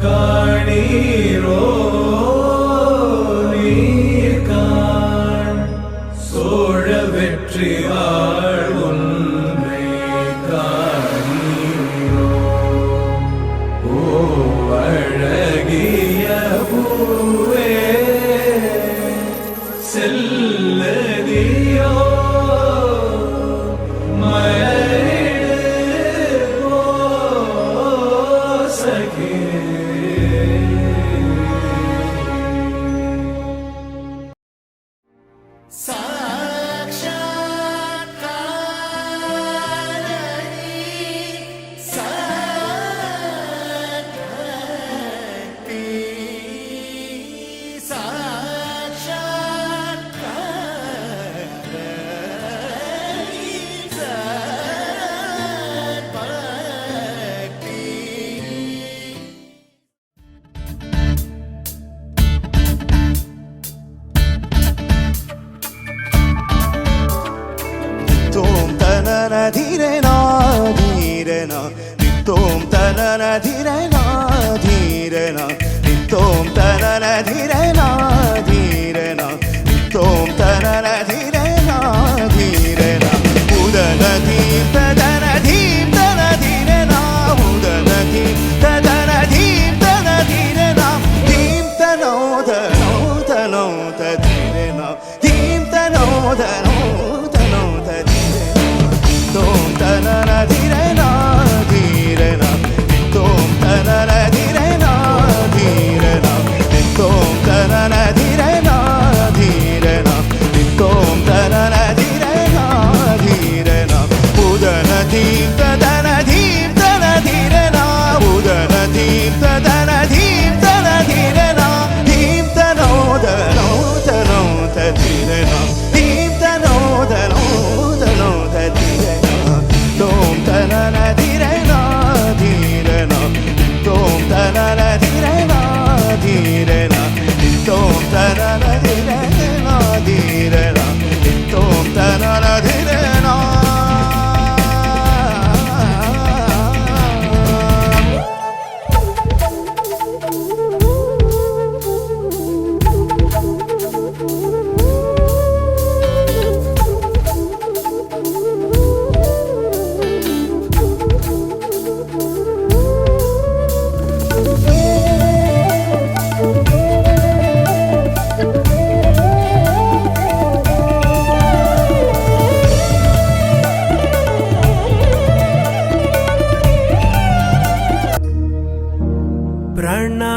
காணீரோ நீர்காண் சோழ வெற்றியாள் ஒன்றை காணீரோ ஓ அழகிய பூவே செல்லதியோ धीरेना धीरेना नित्तोम तनना धीरेना धीरेना नित्तोम तनना धीरेना धीरेना नित्तोम तनना धीरेना धीरेना उदन धीम तदन धीम तन धीरेना उदन धीम तदन धीम तन धीरेना धीम तनो धनो तनो तधीरेना धीम तनो धनो तनो तधीरेना तोम तनना धीरेना धीरेना तोम तनना धीरेना धीरेना तोम तनना धीरेना धीरेना तोम तनना धीरेना धीरेना उदन धीम तदन धीम तन धीरेना उदन धीम तदन धीम तन धीरेना धीम तनो धनो तनो तधीरेना धीम तनो धनो तनो तधीरेना तोम तनना धीरेना धीरेना तोम तनना धीरेना धीरेना तोम तनना धीरेना धीरेना तोम तनना धीरेना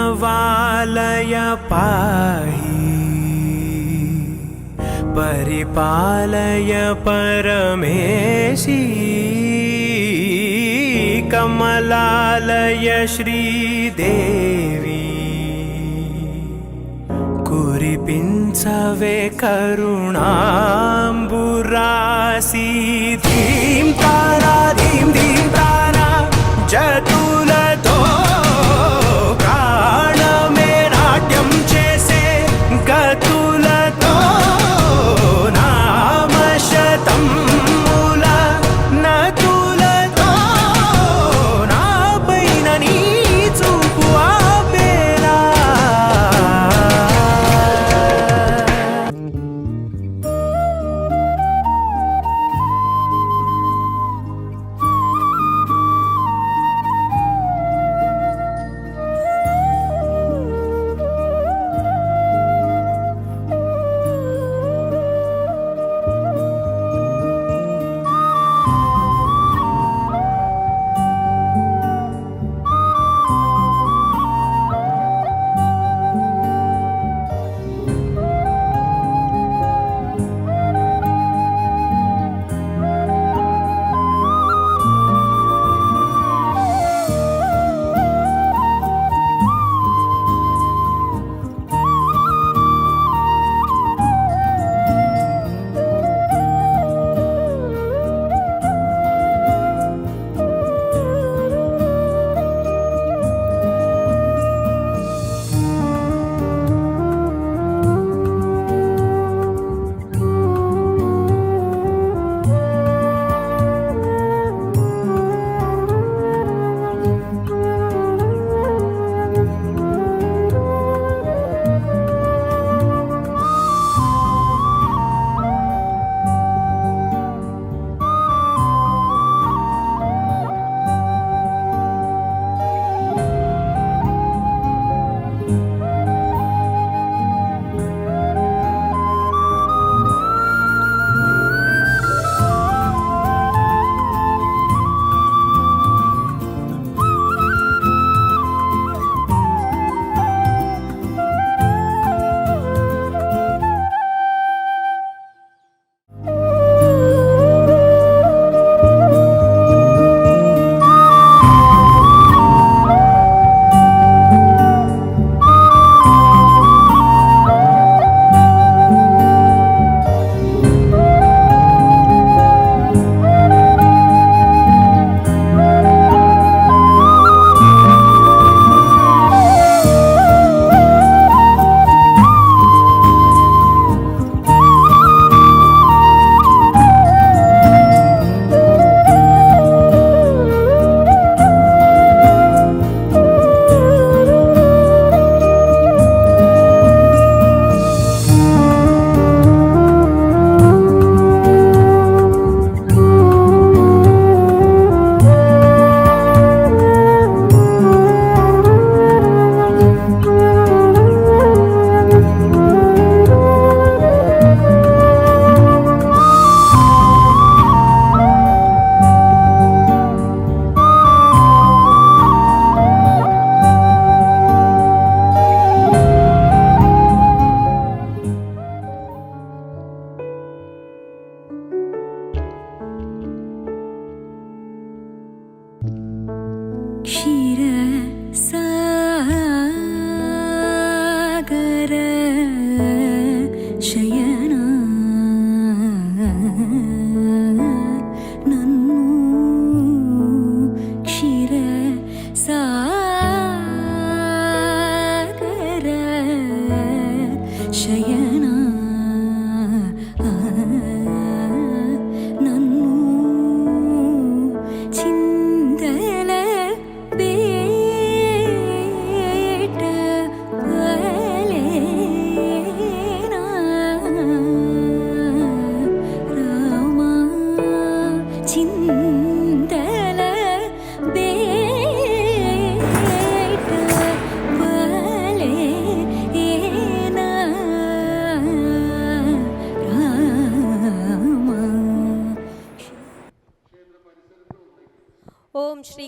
प्रणवालय पाहि परिपालय परमेशी कमलालय श्रीदेवी कुरिपिंचवे करुणांबुरासी धीम तारा जतुलतो प्राणमे नाट्यं चेसे गतुलतो नामशतं मूल नतुलतो नापैन नी चूपु आपेला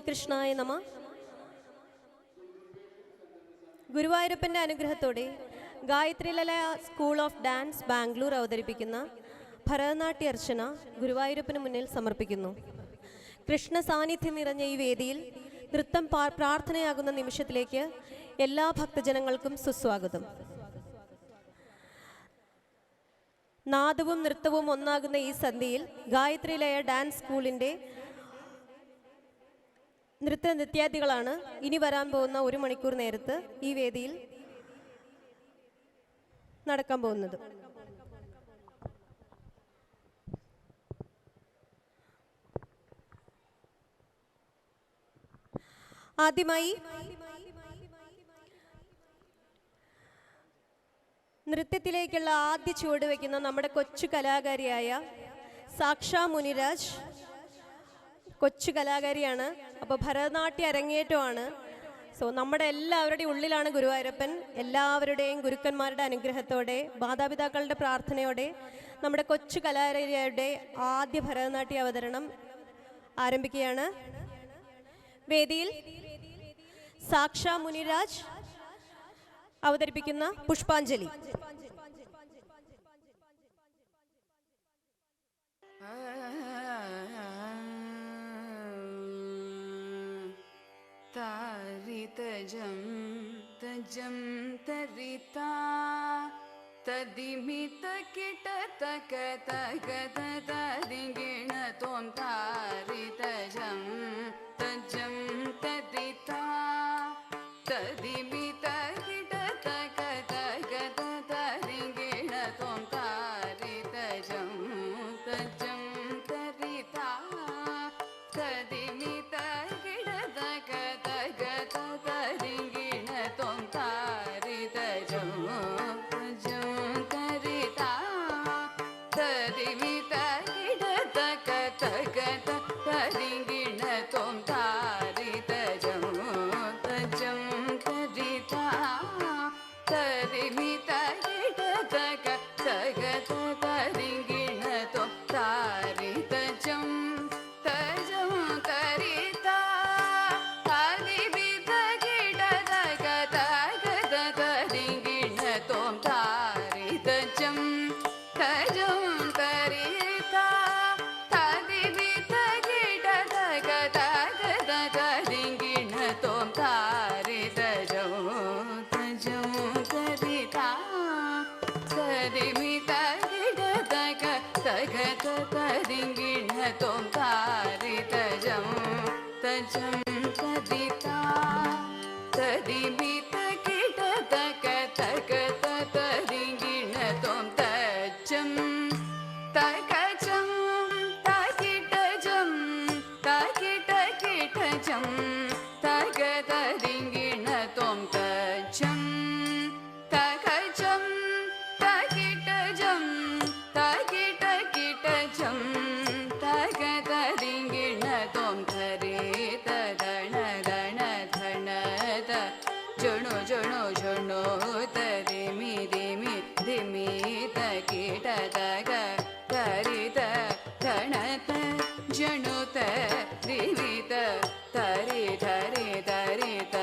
കൃഷ്ണായ നമ. ഗുരുവായൂരപ്പൻ്റെ അനുഗ്രഹത്തോടെ ഗായത്രി ലയ സ്കൂൾ ഓഫ് ഡാൻസ് ബാംഗ്ലൂർ അവതരിപ്പിക്കുന്ന ഭരതനാട്യ അർച്ചന ഗുരുവായൂരപ്പന് മുന്നിൽ സമർപ്പിക്കുന്നു. കൃഷ്ണ സാന്നിധ്യം നിറഞ്ഞ ഈ വേദിയിൽ നൃത്തം പ്രാർത്ഥനയാകുന്ന നിമിഷത്തിലേക്ക് എല്ലാ ഭക്തജനങ്ങൾക്കും സുസ്വാഗതം. നാദവും നൃത്തവും ഒന്നാകുന്ന ഈ സന്ധ്യയിൽ ഗായത്രി ലയ ഡാൻസ് സ്കൂളിൻ്റെ നൃത്യാർത്ഥികളാണ് ഇനി വരാൻ പോകുന്ന 1 മണിക്കൂർ നേരത്ത് ഈ വേദിയിൽ നടക്കാൻ പോകുന്നത്. ആദ്യമായി നൃത്തത്തിലേക്കുള്ള ആദ്യ ചുവട് വയ്ക്കുന്ന നമ്മുടെ കൊച്ചു കലാകാരിയായ സാക്ഷാ മുനിരാജ്. കൊച്ചു കലാകാരിയാണ്. അപ്പോൾ ഭരതനാട്യ അരങ്ങേറ്റമാണ്. നമ്മുടെ എല്ലാവരുടെയും ഉള്ളിലാണ് ഗുരുവായൂരപ്പൻ. എല്ലാവരുടെയും ഗുരുക്കന്മാരുടെ അനുഗ്രഹത്തോടെ മാതാപിതാക്കളുടെ പ്രാർത്ഥനയോടെ നമ്മുടെ കൊച്ചു കലാകാരിയുടെ ആദ്യ ഭരതനാട്യ അവതരണം ആരംഭിക്കുകയാണ്. വേദിയിൽ സാക്ഷാ മുനിരാജ് അവതരിപ്പിക്കുന്ന പുഷ്പാഞ്ജലി. താരിതജം തജം തരിതാ തദിമിത കിടതക തക തദിഗിണ ത്വം താരിതജം തജം തരിതാ തദിമിത കിടതക തക തദിഗിണ ത്വം താരിതജം തജം തരിതാ തദിമിത കിടതക തക തദിഗിണ ത്വം താരിതജം തജം തരിതാ തദിമിത കിടതക തക തദിഗിണ ത്വം താരിതജം തജം തരിതാ തദിമിത കിടതക തക തദിഗിണ ത്വം താരിതജം തജം തരിതാ തദിമിത കിടതക തക തദിഗിണ ത്വം താരിതജം തജം തരിതാ തദിമിത കിടതക തക തദിഗിണ ത്വം താരിതജം തജം തരിതാ തദിമിത കിടതക തക തദിഗിണ ത്വം താരിതജം തജം തരിതാ തദിമിത കിടതക തക തദിഗിണ ത്വം തജം തകജം തകിടജം തകിടകിടജം തക തദിഗിണ ത്വം തജം തകജം തകിടജം തകിടകിടജം തക തദിഗിണ ത്വം ധരിത ധണ ധണ ധണത ജണു ജണു ജണു തരിമി ദിമി ധിമി തകിടതക തരിത ധണത ജണുത ദിവിത തരി ധരി ധരിത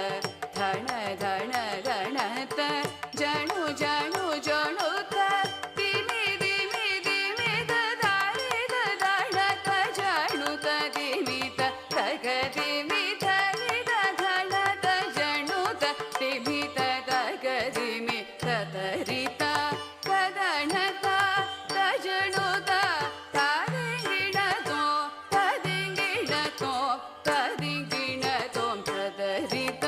ധണ ധണ ധണത ജണു ജണു ജണുത ദിമി ദിമി ദിമിത ധരിത ധണത ജണുത ദിമിത തക ദിമി ധരിത ധണത ജണുത ദിമിത തക ദിമി തരിത തദണത തജണുത തദിഗിണ ത്വം തദിഗിണ ത്വം തദിഗിണ ത്വം തദരിത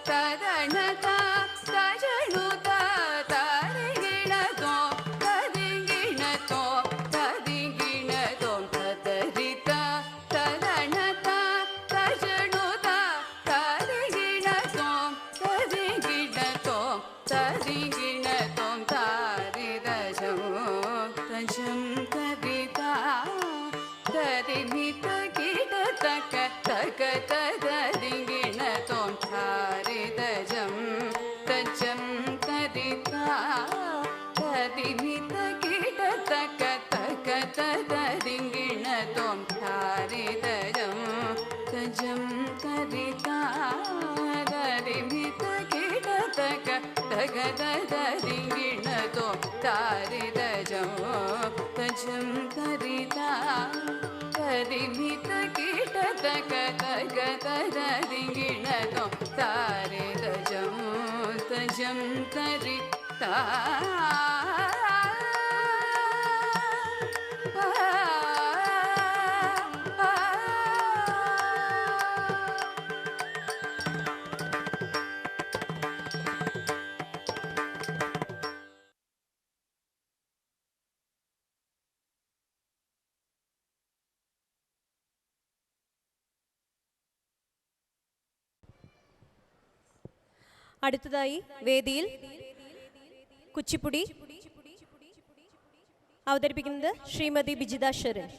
തദണത തജണുത തദിഗിണ ത്വം തദിഗിണ ത്വം തദിഗിണ ത്വം തദരിത തദണത തജണുത തദിഗിണ ത്വം തദിഗിണ ത്വം തദിഗിണ ത്വം താരിതജം തജം തരിതാ തദിമിത കിടതക തക തദിഗിണ ത്വം താരിതജം തജം തരിതാ തദിമിത കിടതക തക തദിഗിണ ത്വം താരിതജം തജം തരി തക തരികിണതോ താരിതജം തജം തരിത തരിമിത കിട തക തക തരികിണതോ താരിതജം തജം തരിത അടുത്തതായി വേദിയിൽ കുച്ചിപ്പുടി അവതരിപ്പിക്കുന്നത് ശ്രീമതി ബിജിത ശരൺ.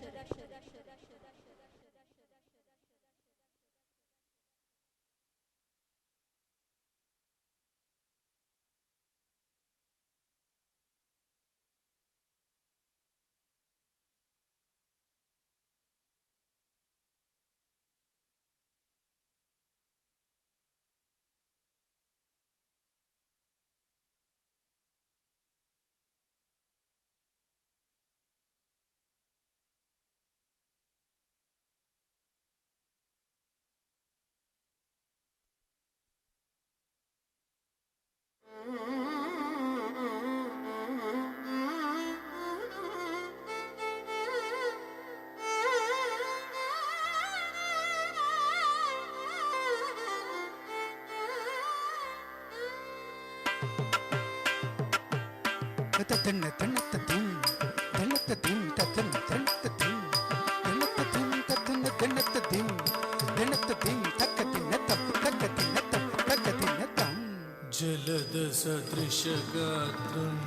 जलदसदृशगात्रम्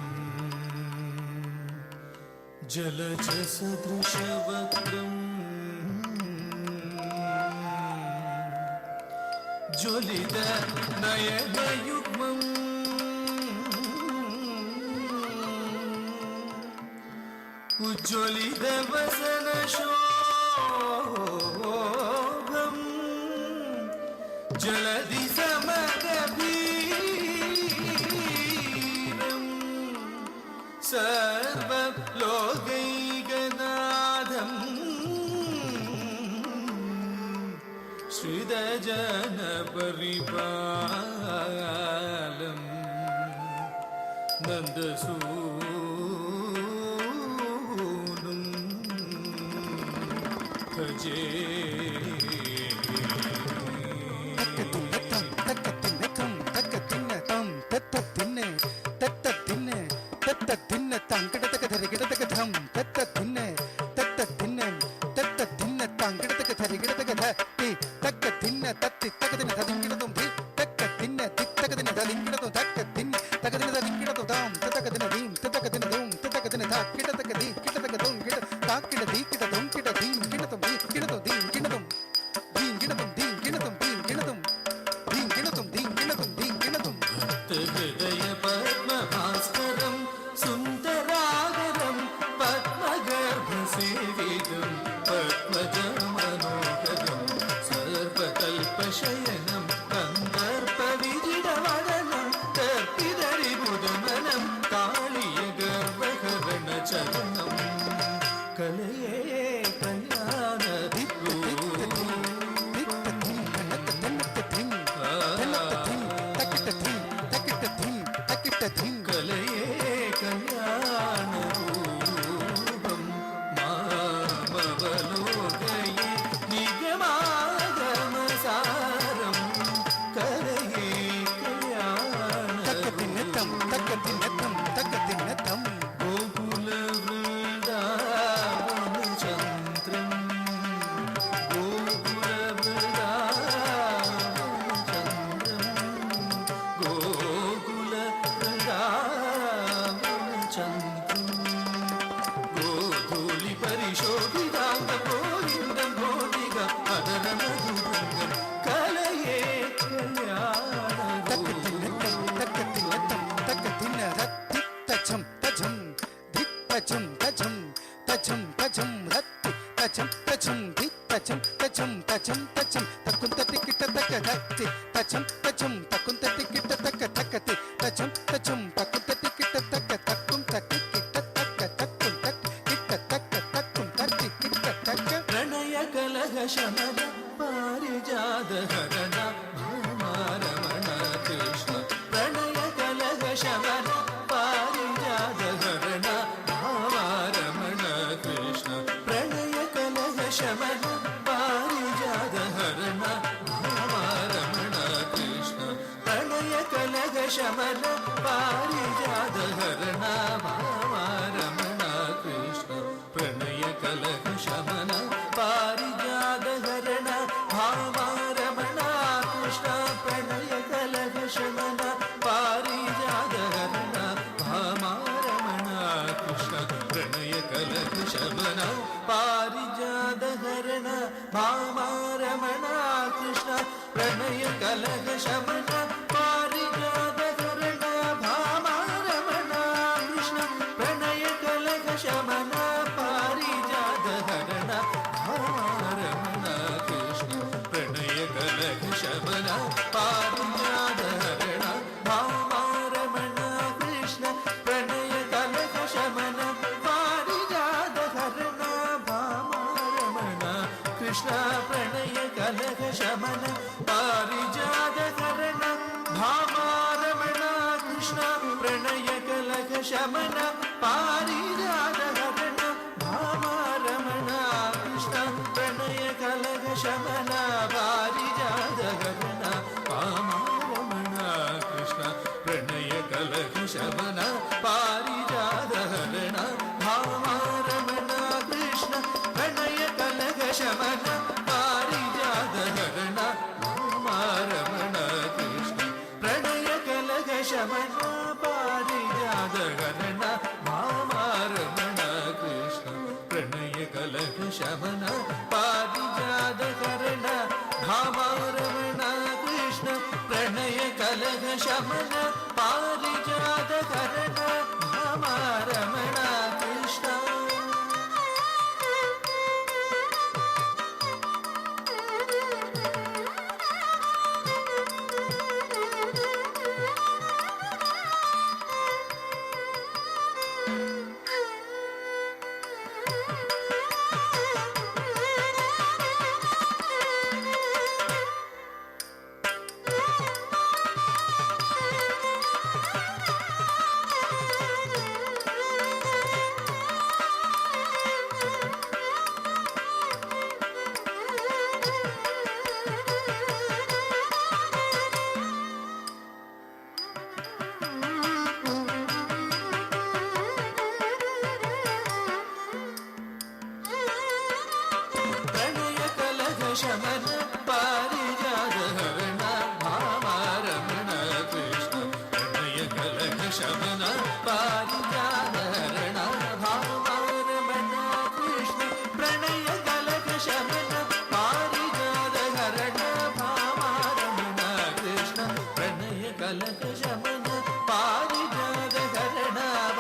जलजसदृशवक्त्रम् ज्वलित नयनयुग्मम् उज्ज्वलित वसनशोभम् जलधि समगभीरम् सर्वलोकैकनाथम् श्रितजनपरिपालम् नन्दसूनुं भजे. शयनं कन्दर्पविजितवदनं तर्पितरिबुधमनं काळीयगर्वहरणचरणं कलये कल्याणरूपं मामवलोकये निगमागमसारं कलये कल्याणरूपं गोकुलवृन्दावनचन्द्रं परिशोभिताङ्गोविन्दं भोजिग अदनमधुरङ्गं कलये कल्याणरूपं कलह शमन पारिजात हरण भामारमण कृष्ण प्रणय कलह शमन पारिजात हरण भामारमण कृष्ण प्रणय कलह शमन पारिजात हरण भामारमण कृष्ण प्रणय कलह शमन पारिजात हरण भामारमण कृष्ण प्रणय कलह शमन पारिजात हरण भामारमण कृष्ण प्रणय कलह शमन पारिजात हरण भामारमण कृष्ण प्रणय कलह शमन पारिजात हरण भामारमण कृष्ण प्रणय कलह शमन पारिजात हरण भामारमण कृष्ण प्रणय कलह शमन पारिजात हरण भामारमण कृष्ण प्रणय कलह शमन पारिजात हरण भामारमण कृष्ण प्रणय कलह शमन पारिजात हरण भामारमण कृष्ण प्रणय कलह शमन पारिजात हरण भामारमण कृष्ण प्रणय कलह शमन पारिजात हरण भामारमण कृष्ण प्रणय कलह शमन पारिजात हरण भामारमण कृष्ण प्रणय कलह शमन पारिजात हरण भामारमण कृष्ण प्रणय कलह शमन पारिजात हरण भामारमण कृष्ण शमन पारिजात हरण भामारमण कृष्ण प्रणय कलह शमन पारिजात हरण भामारमण कृष्ण प्रणय कलह शमन पारिजात हरण भामारमण कृष्ण प्रणय कलह शमन पारिजात हरण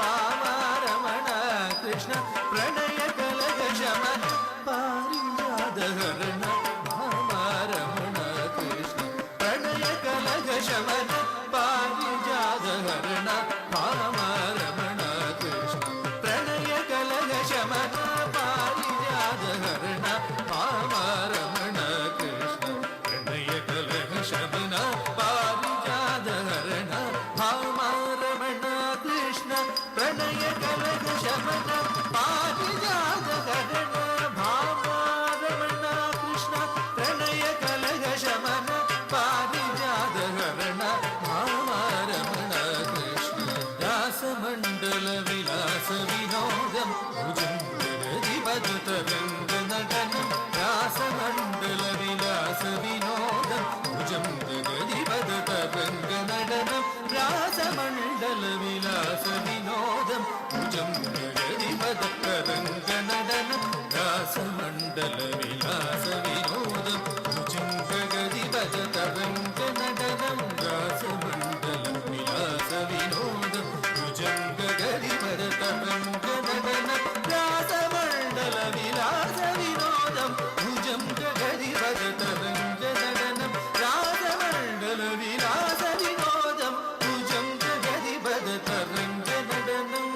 भामारमण कृष्ण प्रणय कलह शमन पारिजात हरण भामारमण कृष्ण प्रणय कलह शमन पारिजात हरण भामारमण कृष्ण प्रणय कलह शमन पारिजात हरण भामारमण कृष्ण प्रणय कलह शमन पारिजात हरण भामारमण कृष्ण प्रणय कलह शमन पारिजात हरण भामारमण कृष्ण प्रणय कलह शमन पारिजात हरण भामारमण कृष्ण रासमण्डल विलास विनोदं भुजङ्गदिवदुतरङ्ग नटनं रासमण्डल विलास विनोदं भुजङ्गदिवदुतरङ्ग नटनं रासमण्डल विलास विनोदं भुजङ्गदिवदुतरङ्ग नटनं रासमण्डल विलास विनोदं भुजङ्गदिवदुतरङ्ग नटनं रासमण्डल विलास विनोदं भुजङ्गदिवदुतरङ्ग नटनं रासमण्डल विलास विनोदं भुजङ्गदिवदुतरङ्ग नटनं रासमण्डल विलास विनोदं भुजङ्गदिवदुतरङ्ग नटनं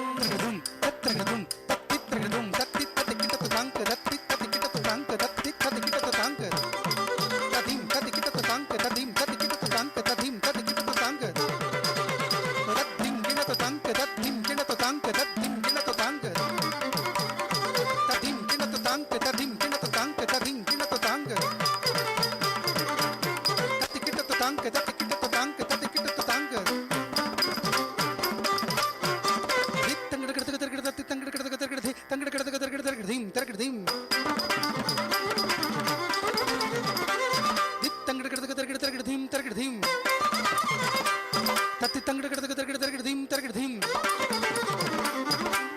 தத்தி தங்கிட கிடக்கு தரகிட தரகிட தீம் தரகிட தீம்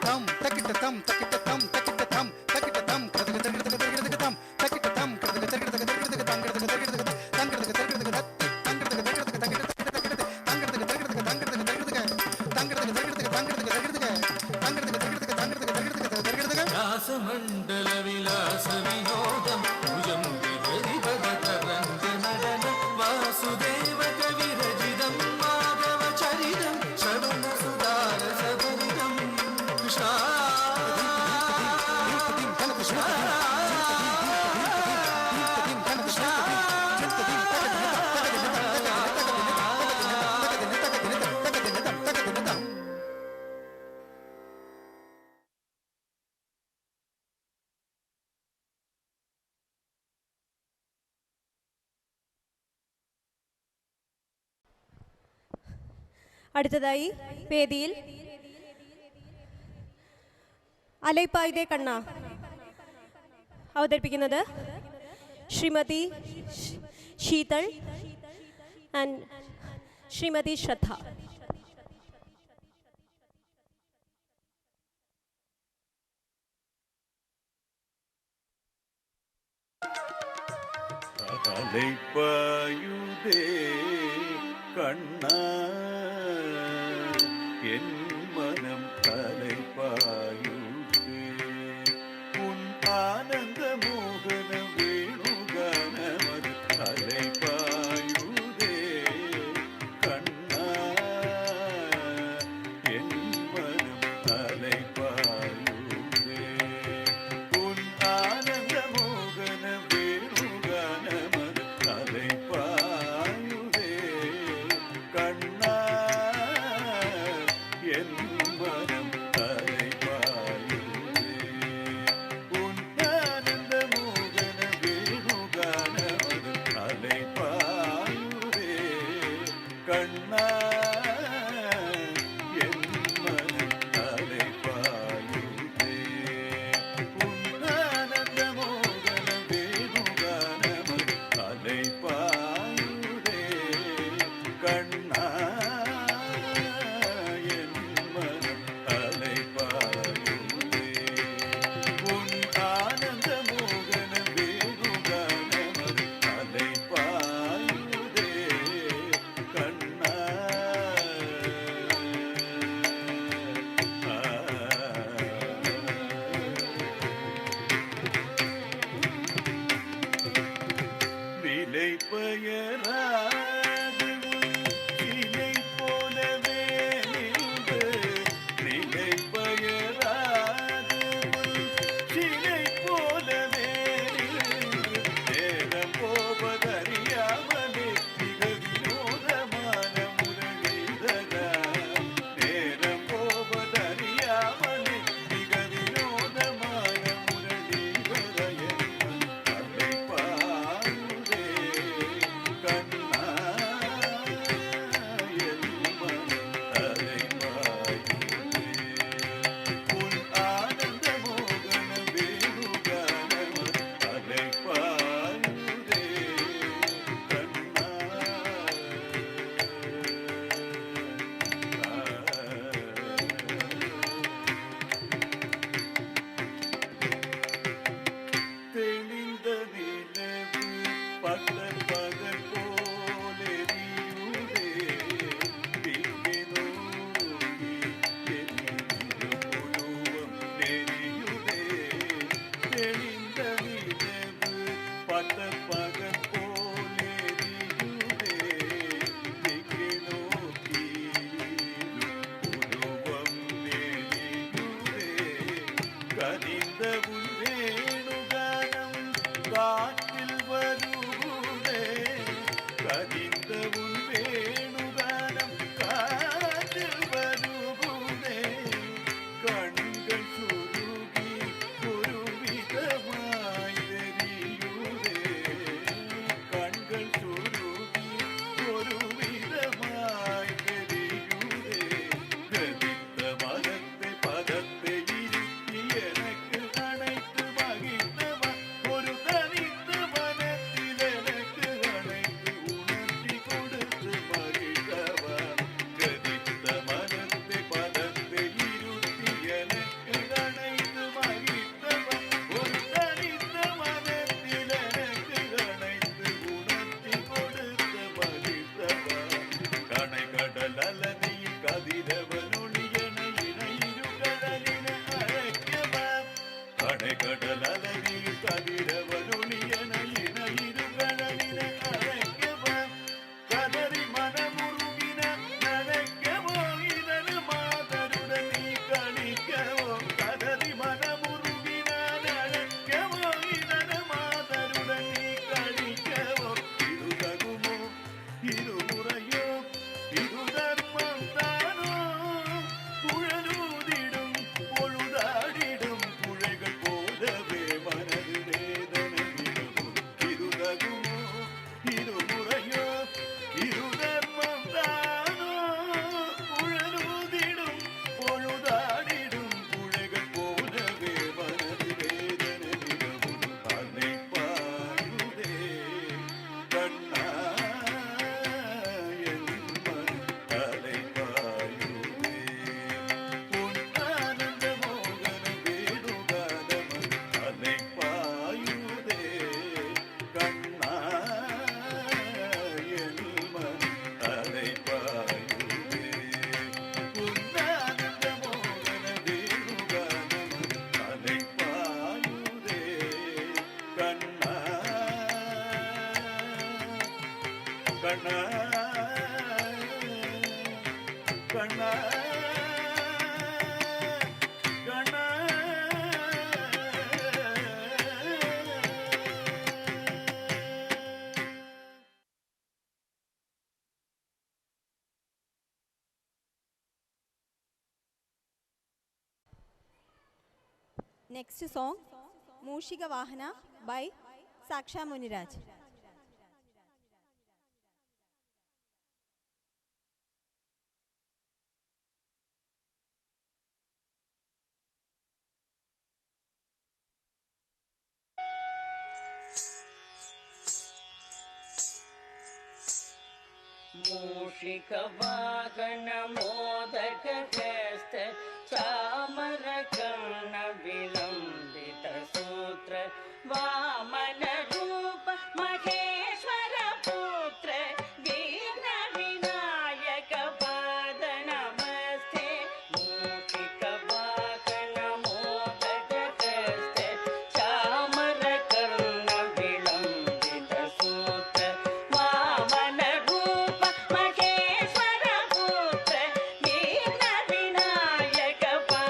தம் தக்கிட்ட தம் தக்கிட்ட தம் தக்கிட்ட தம் தக்கிட்ட தம் கிடக்கு தரகிட தரகிட தம் தக்கிட்ட தம் கிடக்கு தரகிட தரகிட தம் கிடக்கு தரகிட தங்கிடக்கு தரகிட தத்தி தங்கிடக்கு தரகிட தங்கிடக்கு தங்கிடக்கு தரகிட தங்கிடக்கு தங்கிடக்கு ராசமண்டல விலாச வினோதம் புஜம் விபரிபதரங்க நடனம் வாசுதேவ கவிரஜிதம் மாதவ சரிதம் சவண சுதார சபரிதம் கிருஷ்ணா അടുത്തതായി വേദിയിൽ അലൈപ്പായുതേ കണ്ണ അവതരിപ്പിക്കുന്നത് ശ്രീമതി ശീതൾ ആൻഡ് ശ്രീമതി ശ്രദ്ധ. அலைப்பாயுதே கண்ணா என் மனம் அலைப்பாயுதே உன் ஆனந்த மோகன வேணுகானமது அலைப்பாயுதே கண்ணா என் மனம் அலைப்பாயுதே உன் ஆனந்த மோகன வேணுகானமது அலைப்பாயுதே கண்ணா என் கதிரவனொளியன இணையிருகடலின அழைக்கவா அணைகடல் அலைநீர் கதிரவனொளியன இணையிருகடலின அழைக்கவா கதறி மனமுருகின நனைக்கவோ இதழ் மாதருடன் நீ கணிக்கவோ கதறி மனமுருகின நனைக்கவோ இதழ் மாதருடன் நீ கணிக்கவோ இது தகுமோ இது முறையோ இது தர்மம் தானோ குழலூதிடும் பொழுதாடிடும் குழைகள் போலவே மனது வேதனை விடுமோ இது தகுமோ இது முறையோ இது தர்மம் தானோ குழலூதிடும் பொழுதாடிடும் குழைகள் போலவே மனது வேதனை விடுமோ அன்னை பாருதே கண்ணா என் மனம் தலை பாயுதே உன் ஆனந்த மோகன வேணுகானமன் தலை பாயுதே கண்ணா என் மனம் தலை பாயுதே உன் ஆனந்த மோகன வேணுகானமன் தலை பாயுதே கண்ணா கண்ணா கண்ணா கண்ணா Next song, Mooshika Vahana by Saksha Muniraj. मूषिकवाहन मोदकहस्त चामरकर्ण विलम्बित सूत्र वामन रूप महेश्वर पुत्र विघ्न विनायक पाद नमस्ते मूषिकवाहन मोदकहस्त चामरकर्ण विलम्बित सूत्र वामन रूप महेश्वर पुत्र विघ्न विनायक पाद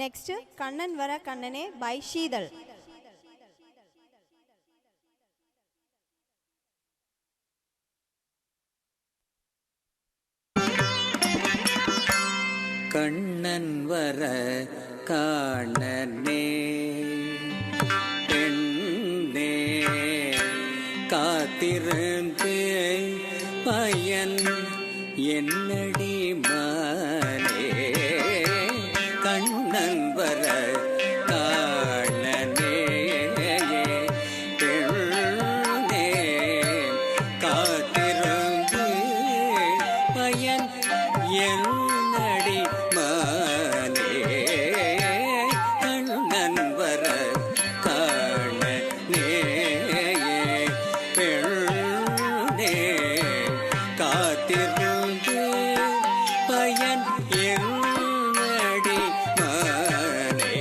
நெக்ஸ்ட் கண்ணன் வர கண்ணனே பை ஷீதல். கண்ணன் வர காணனே பெண்ணே காத்திருந்து பயன் என்னடி மானே. கண்ணன் வர காணனே பெண்ணே காத்திருந்து பயன் என்னடி மானே. கண்ணன் வர காணனே பெண்ணே காத்திருந்து பயன் என்னடி மானே.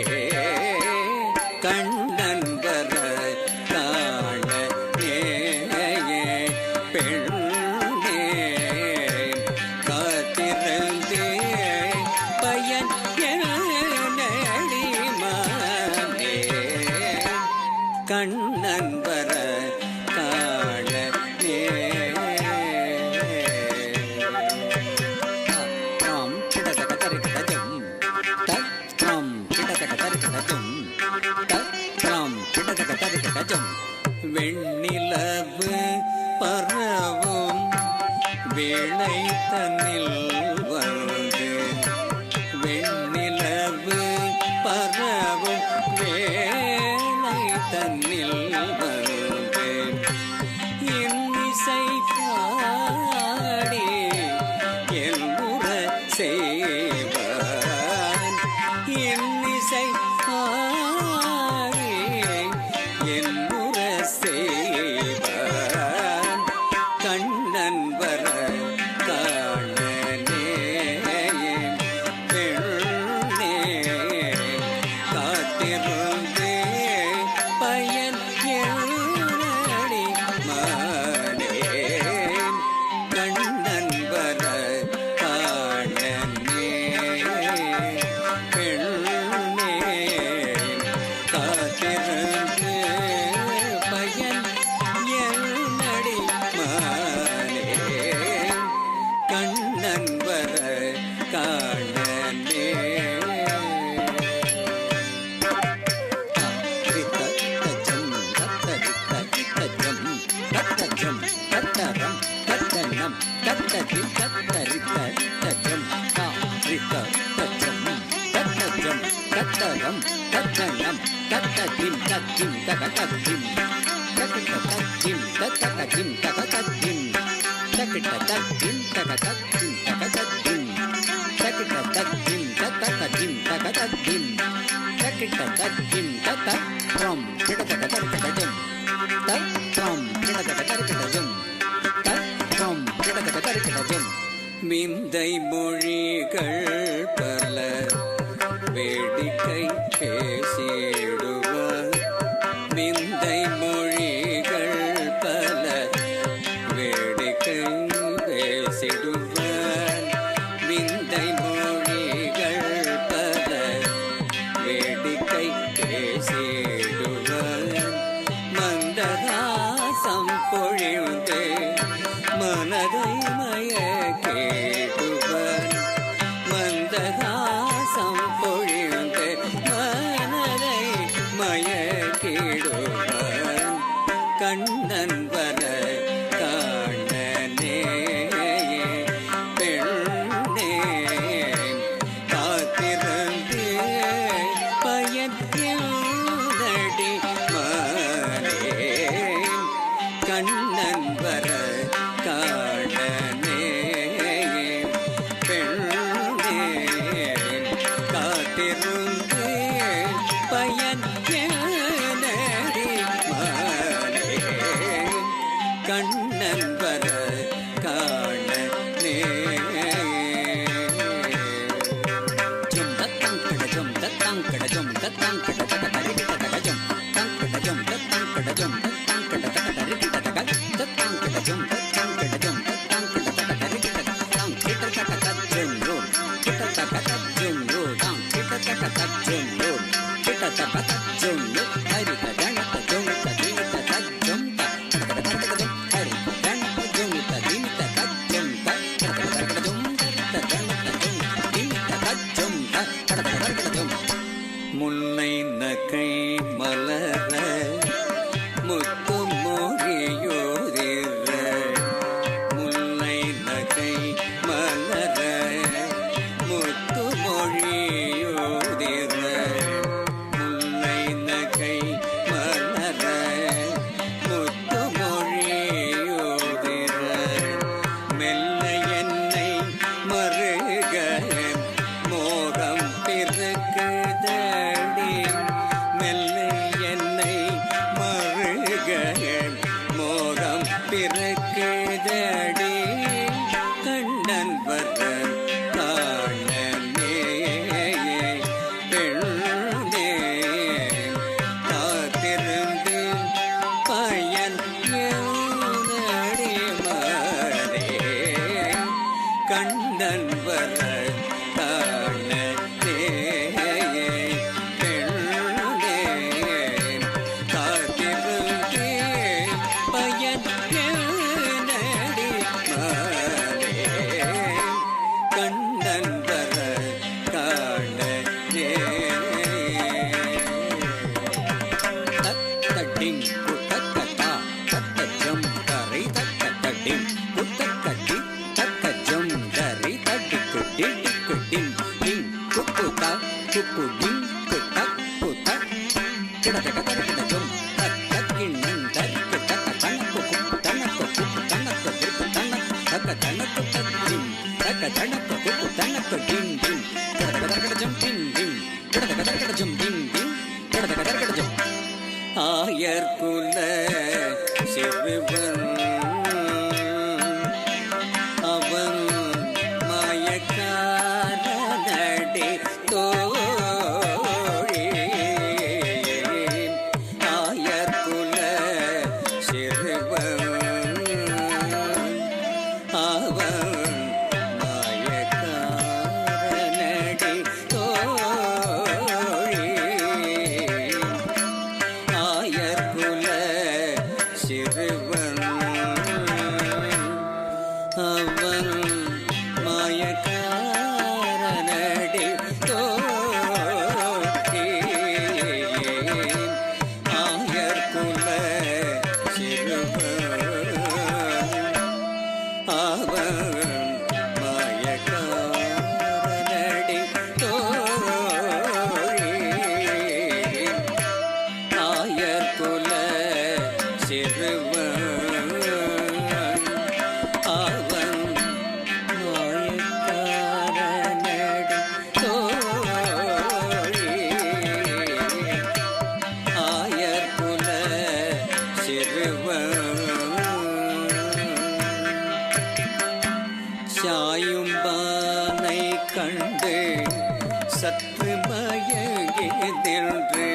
கண்ணன் வர காணனே பெண்ணே காத்திருந்து பயன் என்னடி மானே. கண்ணன் வர காணனே. தாம் கிடதக தரிகடஜம் தாம் கிடதக தரிகடஜம் தாம் கிடதக தரிகடஜம். வெண்ணிலவு பரவும் வேளை தன்னில் வந்து வெண்ணிலவு பரவும் வேளை தன்னில் வந்து இன்னிசை பாடி என்புற செய்வான். இன்னிசை பாடி என்புற செய்வான். கண்ணன் வர காணனே பெண்ணே காத்திருந்து பயன் என்னடி மானே. கண்ணன் வர காணனே பெண்ணே காத்திருந்து பயன் என்னடி மானே. கண்ணன் வர காணனே. தத்தஜம் தத்தரித்தஜம் தத்தஜம் தத்தரம் தத்தனம் தத்தரி தத்தரித்தஜம் தாரித்தஜம் தத்தஜம் தத்தரம் தத்தனம் தத்ததிம் தத்திம் தகதத்திம் தகிதத்திம் தத்தகதிம் தகதத்திம் தகிதத்திம் தகதத்திம் தகதத்திம் தகிதத்திம் தத்தகதிம் தகதத்திம் தகிதத்திம் தத்தரம் கிடதகதர்கதஜம் தத்தரம் கிடதகதர்கதஜம் தத்தரம் கிடதகதர்கதஜம். விந்தை மொழிகள் பல வேடிக்கை பேசிடுவார். விந்தை மொழிகள் பல வேடிக்கை பேசிடுவார். விந்தை மொழிகள் பல வேடிக்கை பேசிடுவார். மந்தகாசம் பொழிந்தே மனதை மயக்கிடுவார். மந்தகாசம் பொழிந்தே மனதை மயக்கிடுவார். கண்ணன் வர காணனே பெண்ணே முல்லை நகை மலர முத்து மொழியோதிர முல்லை நகை மலர முத்து மொழியோதிர முல்லை நகை மலர முத்து மொழியோதிர மெல்ல என்னை மருக மோகம் பிறக்குதடி மெல்ல என்னை மருக மோகம் பிறக்குதடி கண்ணன் வர காணனே பெண்ணே காத்திருந்து பயன் எழுதடி மாறே கண்ணன் வர காணனே பெண்ணே காத்திருந்து பயன் எழுதடி மாறே கண்ணன் வர காணனே தத்தடிங் குத்தக்கட்டா தத்தஜம் கரை தத்தடிங் குத்தக்கட்டி தத்தஜம் கரை தட்டிக்குட்டி டிக்குட்டிங் டிங் குக்குத்தா குக்குடிங் குத்தக் குத்தக் கிடதக தரகிடஜம் தத்தக்கிண்ணன் தருக்கு தக்க தனக்கு குக்கு தனக்கு குக்கு தனக்கு திருக்கு தனக்கு தக்க தனக்கு தக்கிம் தக்க தனக்கு குக்கு தனக்கு டிங் டிங் கிடதக தரகிடஜம் டிங் டிங் கிடதக தரகிடஜம் டிங் டிங் கிடதக தரகிடஜம் ஆயர்குல சிறுவன் அவன் மயக்காரனடி தோழி ஆயர்குல சிறுவன் அவன் மயக்காரனடி தோழி ஆயர்குல சிறுவன் அவன் மாயக்காரனடி தோழி ஆயர்குல சிறுவன் அவன் மாயக்காரனடி தோழி ஆயர்குல சிறுவன் அவன் மாயக்காரனடி தோழி ஆயர்குல சிறுவன் சாயும்பானை கண்டு சற்று மயங்கி நின்று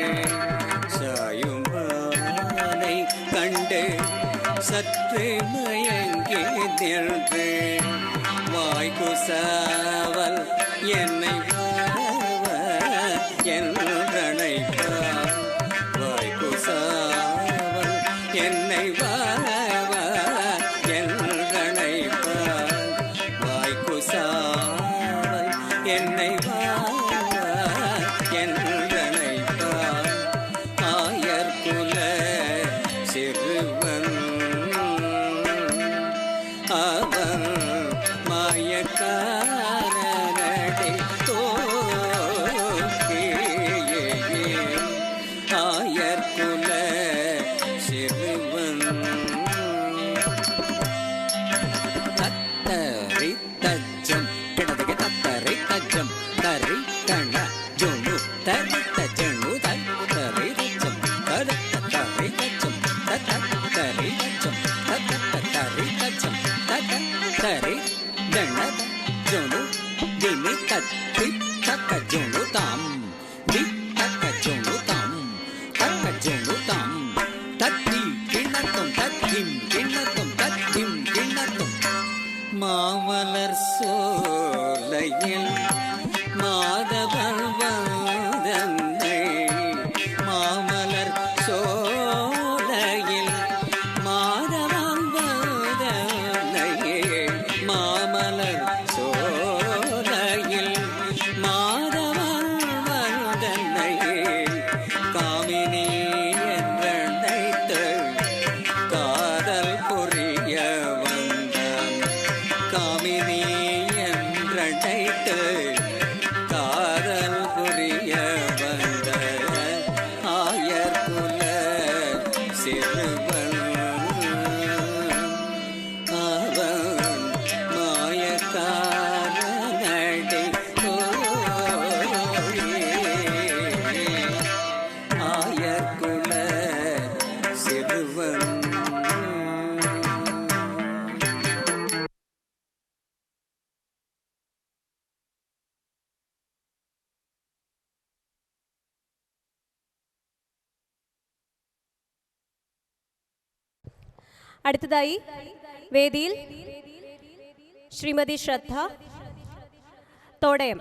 சாயும்பானை கண்டு சற்று மயங்கி நின்று வாய்க்குசாவல் என்னை வரவ என்றழைப்பார் வாய்க்குசாவல் என்னை வரவ என்றழைப்பார் வாய்க்குசாவல் என்னை வரவ என்றழைப்பார் ஆயர்குல சிறுவன் அவன் மாயக்காரனடி தோழி ஆயர்குல சிறுவன் தத்தரி தஜம் கிடதக தத்தரி தஜம் தரி கண ஜோனு தரி தஜனு தரி தஜம் தரி தஜம் தரி தஜம் தரி தஜம் தரி தண ஜோனு திமி தத்தி தக்க ஜோனு தாம் தி தக்க ஜோனு தாம் தக்க ஜோனு தாம் தத்தி கிண்ணத்தும் தத்திம் கிண்ணத்தும் தத்திம் கிண்ணத்தும் மாமலர் சோலையில் மாதவன் അടുത്തതായി വേദിയിൽ ശ്രീമതി ശ്രദ്ധ തോടയം.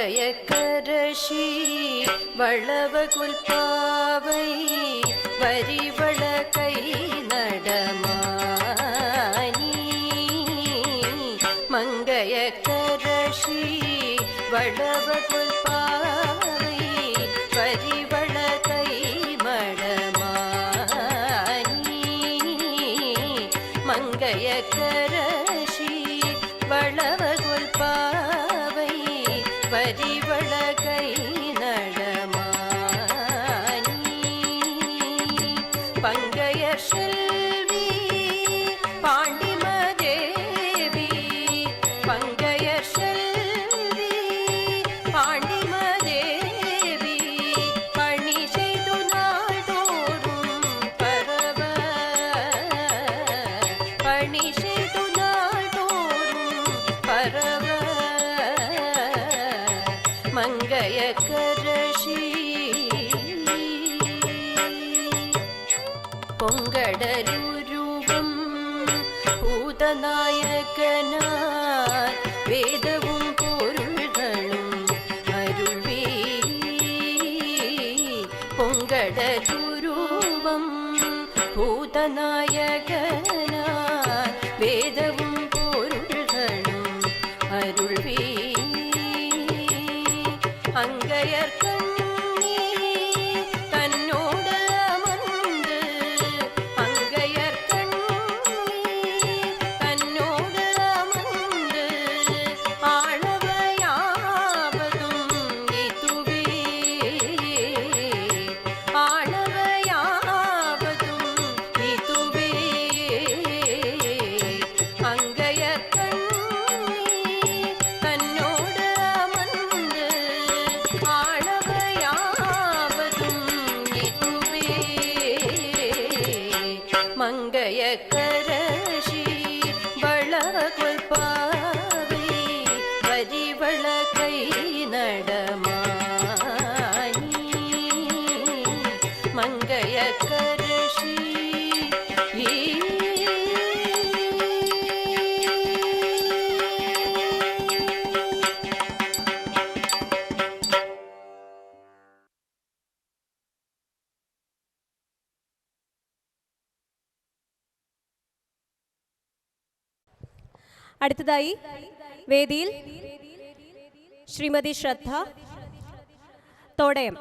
மங்கையக்கரசி வளவகுல்பாவை வரிவள கை நடமானி மங்கையக்கரசி வளவகுல்பாவை வரிவள கை மடமானி மங்கையக்கரசி வளவகுல்பாவை வரிவள கை நடமானி பங்கைய செல்வி பாண்டிமதேவி பங்கைய செல்வி பாண்டிமதேவி பணி செய்து நாள்தோறும் பரவ பணி செய்து நாள்தோறும் பரவ மங்கையக்கரசி பொங்கடருருவம் பூதநாயகனார் வேதவும் பொருள்களும் அருள்வே பொங்கடருருவம் അടുത്തതായി വേദിയിൽ ശ്രീമതി ശ്രദ്ധ തോടയം.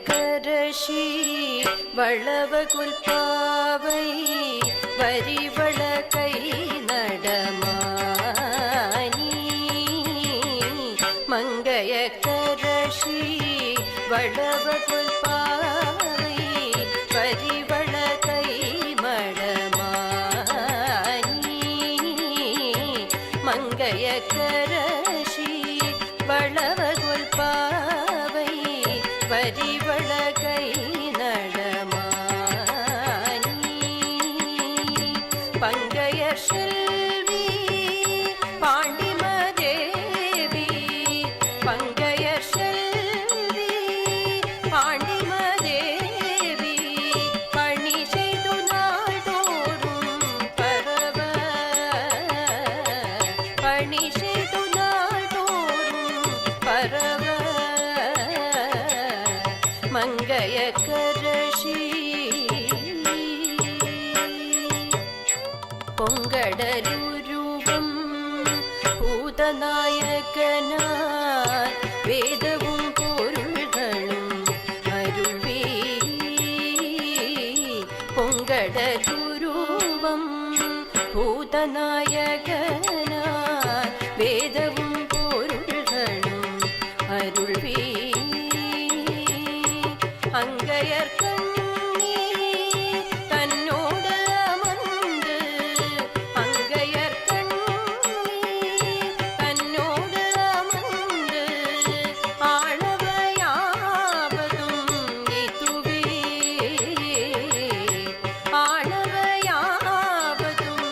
மங்கையக்கரசி வளவகுல்பாவை வரிவள கை நடமானி மங்கையக்கரசி வளவகுல்பாவை வரிவள கை மடமானி மங்கையக்கரசி வளவகுல்பாவை வரிவள கை நடமானி பங்கைய செல்வி பாண்டிமதேவி பங்கைய செல்வி பாண்டிமதேவி பணி செய்து நாள்தோறும் பரவ பணி செய்து நாள்தோறும் பரவ மங்கையக்கரசி பொங்கடருருவம் பூதநாயகனாய் வேதவும் பொருள்களும் அருள்வே பொங்கடருருவம் பூதநாயகனாய் வேதவும் பொருள்களும் அருள்வி அங்கையர் கண்ணி தன்னோடு அமர்ந்து அங்கையர் கண்ணி தன்னோடு அமர்ந்து ஆளவையாவதும் இதுவே ஆளவையாவதும்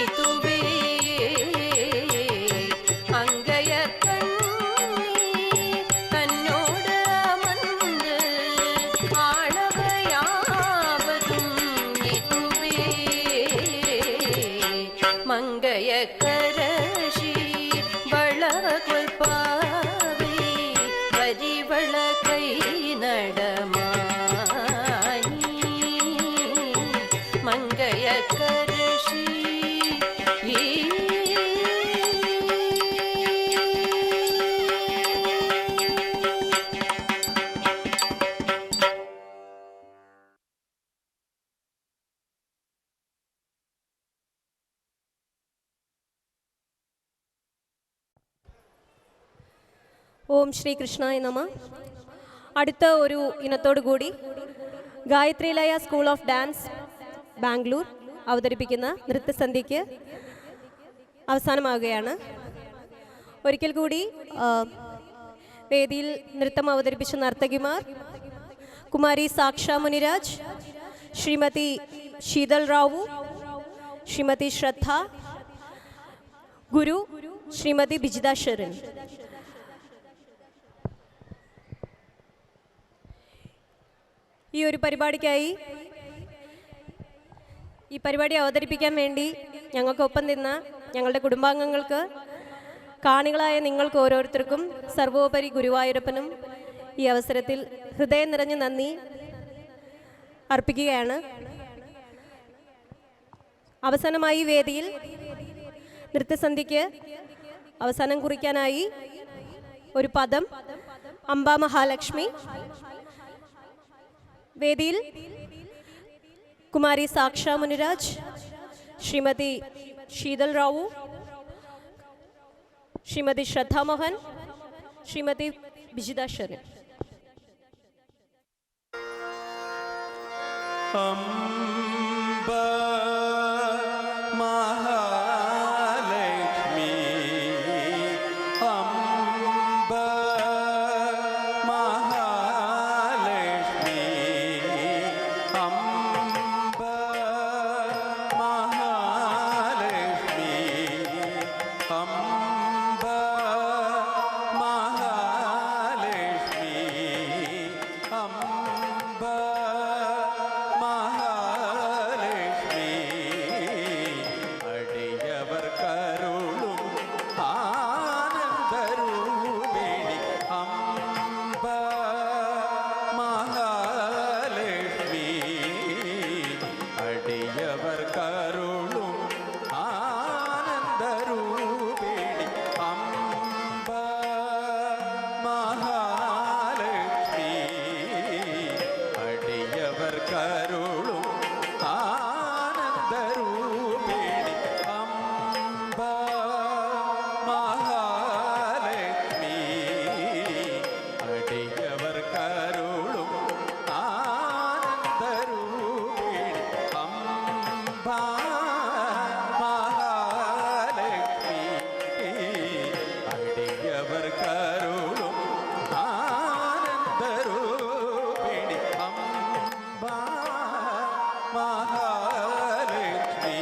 இதுவே அங்கையர் கண்ணி தன்னோடு அமர்ந்து ஆளவையாவதும் இதுவே மங்கைய கரஷி வளகுல் பாவை வரிவள கை நடமானி மங்கைய கரஷி ഓം ശ്രീ കൃഷ്ണായ നമ. അടുത്ത ഒരു ഇനത്തോടു കൂടി ഗായത്രി ലയ സ്കൂൾ ഓഫ് ഡാൻസ് ബാംഗ്ലൂർ അവതരിപ്പിക്കുന്ന നൃത്തസന്ധ്യയ്ക്ക് അവസാനമാവുകയാണ്. ഒരിക്കൽ കൂടി വേദിയിൽ നൃത്തം അവതരിപ്പിച്ച നർത്തകിമാർ കുമാരി സാക്ഷ മുനിരാജ്, ശ്രീമതി ശീതൽ റാവു, ശ്രീമതി ശ്രദ്ധ, ഗുരു ശ്രീമതി ബിജിത ഷെറിൻ. ഈ ഒരു പരിപാടിക്കായി ഈ പരിപാടി അവതരിപ്പിക്കാൻ വേണ്ടി ഞങ്ങൾക്കൊപ്പം നിന്ന ഞങ്ങളുടെ കുടുംബാംഗങ്ങൾക്ക്, കാണികളായ നിങ്ങൾക്ക് ഓരോരുത്തർക്കും സർവോപരി ഗുരുവായൂരപ്പനും ഈ അവസരത്തിൽ ഹൃദയം നിറഞ്ഞ നന്ദി അർപ്പിക്കുകയാണ്. അവസാനമായി വേദിയിൽ നൃത്തസന്ധ്യയ്ക്ക് അവസാനം കുറിക്കാനായി ഒരു പദം അംബാ മഹാലക്ഷ്മി. വേദിയിൽ കുമാരി സാക്ഷ മുനിരാജ്, ശ്രീമതി ശീതൽ റാവു, ശ്രീമതി ശ്രദ്ധ മോഹൻ, ശ്രീമതി ബിജിത ഷെറിൻ. അംബാ മഹാലക്ഷ്മി, അംബാ മഹാലക്ഷ്മി, അംബാ മഹാലക്ഷ്മി, അംബാ മഹാലക്ഷ്മി, അംബാ മഹാലക്ഷ്മി, അടിയവർ കരുളും ആനന്ദരൂപിണി, അംബാ മഹാലക്ഷ്മി, അടിയവർ കരുളും ആനന്ദരൂപിണി, അംബാ മഹാലക്ഷ്മി, അടിയവർ കരുളും ആനന്ദരൂപിണി, അംബാ മഹാലക്ഷ്മി, അടിയവർ കരുളും ആനന്ദരൂപിണി, അംബാ മഹാലക്ഷ്മി, അടിയവർ കരുളും ആനന്ദരൂപിണി, അംബാ മഹാലക്ഷ്മി,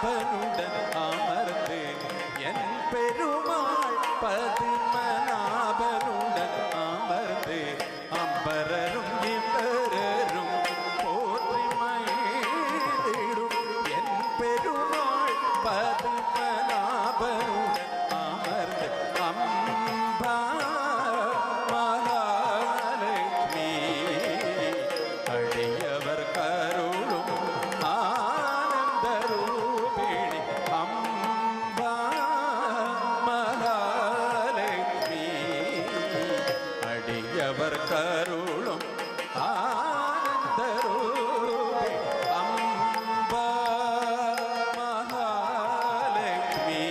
பத்மநாபனுடன் அமர்ந்து என் பெருமாள் பத்மநாபனுடன் அமர்ந்து அம்பரரும் இம்பரரும் போற்றி மகிழ்ந்திடும் என் பெருமாள் பத்மநாபனுடன் அமர்ந்து அம்பா மகாலட்சுமி அடியவர் கருளும் ஆனந்த ரூபிணி அம்பா மகாலட்சுமி அடியவர் கருளும் ஆனந்த ரூபிணி அம்பா மகாலட்சுமி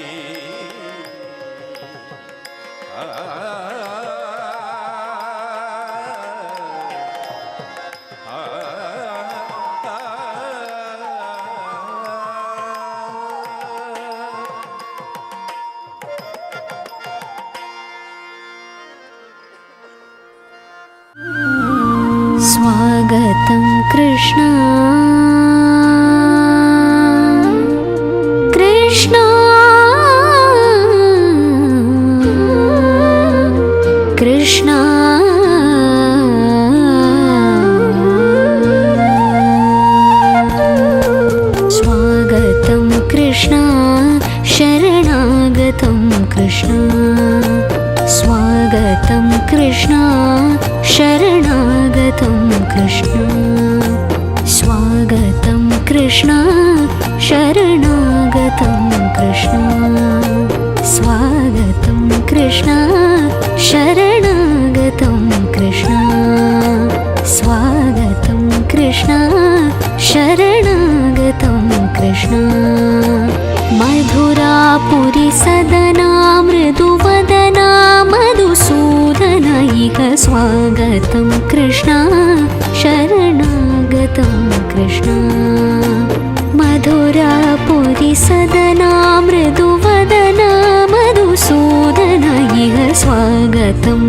स्वागतं कृष्ण कृष्ण कृष्ण स्वागतं कृष्ण शरणागतं कृष्ण स्वागतं कृष्ण शरणागतं कृष्ण स्वागतं कृष्ण शरणागतं कृष्ण स्वागतं कृष्ण शरणागतं कृष्ण स्वागतं कृष्ण शरणागतं कृष्ण मधुरापुरी सदना मृदुवदना मधुसूदन इह स्वागतं कृष्ण शरणागतं कृष्ण मधुरापुरी सदना मृदुवदना मधुसूदन इह स्वागतं